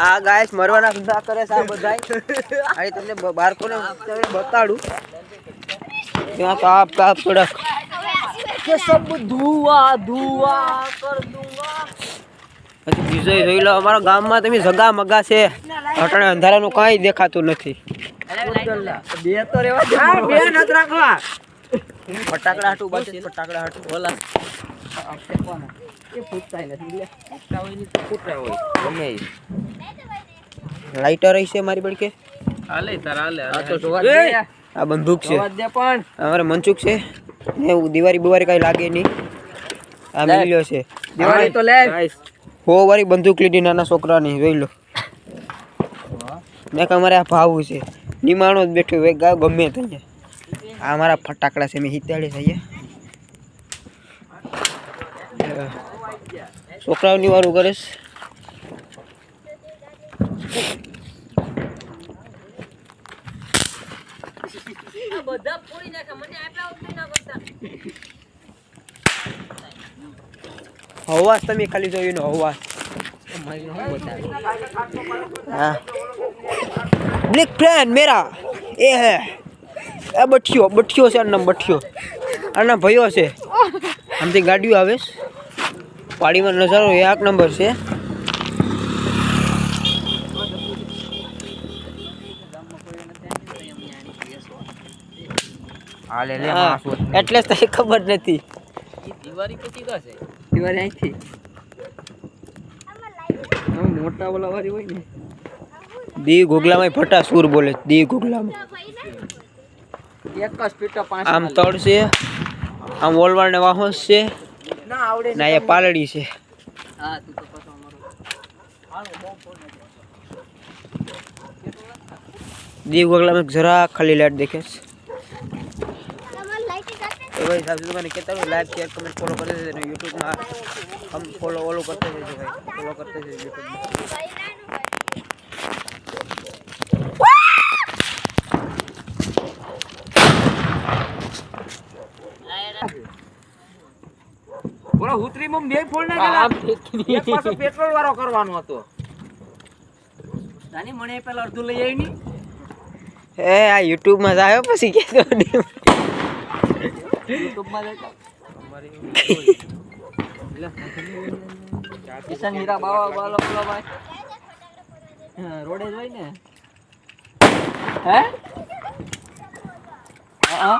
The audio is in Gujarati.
આ ગાય મરવાના સુધા કરે છે આ બધાય આ તમને બાળકોને બતાડું ત્યાં તાપ તાપ કડક કે સબ ધુઆ ધુઆ કર દૂંગા પછી બીજો જોઈ લો અમારા ગામમાં તમે જગા મગા છે અટાણે અંધારાનું કાંઈ દેખાતું નથી બે તો રેવા દે બે નત રાખવા ફટાકડા હાટું બસ ફટાકડા હાટું બોલા એ ફૂટતા નથી લે ફૂટતા હોય ની ફૂટતા હોય ગમે લાઈટર હશે મારી બડકે હાલે તાર હાલે આ તો જોવા દે આ બંદૂક છે જોવા દે પણ અમારે મંચુક છે ને દિવાળી બુવારી કઈ લાગે નહીં આ મિલ્યો છે દિવાળી તો લે હો વારી બંદૂક લીધી નાના છોકરાની જોઈ લો મેં અમારે આ ભાવું છે નિમાણો જ બેઠો એક ગાય ગમે ત્યાં આ મારા ફટાકડા છે મેં હિતાડી થઈએ છોકરાઓની વારું કરે હવાસ તમે ખાલી જોયું ને હવાસ हाँ ब्लैक फ्रेंड मेरा ये है ए बठियो से अन्ना बठियो अन्ना भयो से हमથી ગાડીઓ આવે પાડીમાં નજારો એક નંબર છે હાલે લે માસ એટલે જ તને ખબર નથી દિવાળી પછી કા છે દિવાળી અહીંથી મોટા વાળા વાળી હોય ને દી ગોગલામાં ફટા સુર બોલે દી ગોગલામાં એક જ પીટા પાંચ આમ તળ છે આમ ઓલવાળ ને વાહોસ છે ના આવડે ના એ પાલડી છે હા તું તો પાછો અમારો હાલો બહુ ફોન દી ગોગલામાં જરા ખાલી લાઈટ દેખે છે तो भाई साहब दुकान कहता हूँ लाइक शेयर कमेंट फॉलो करते थे यूट्यूब में हम फॉलो करते थे भाई फॉलो करते थे यूट्यूब में બોલો ઉતરી મમ બે ફોન ના ગલા એક પાછો પેટ્રોલ વાળો કરવાનો હતો જાની મને પેલા અડધું લઈ આવી ની એ આ યુટ્યુબ માં જાયો પછી કે YouTube માં દેખા અમારી કિશન હીરા બાવા વાલો બોલો ભાઈ રોડે જોઈ ને હે હા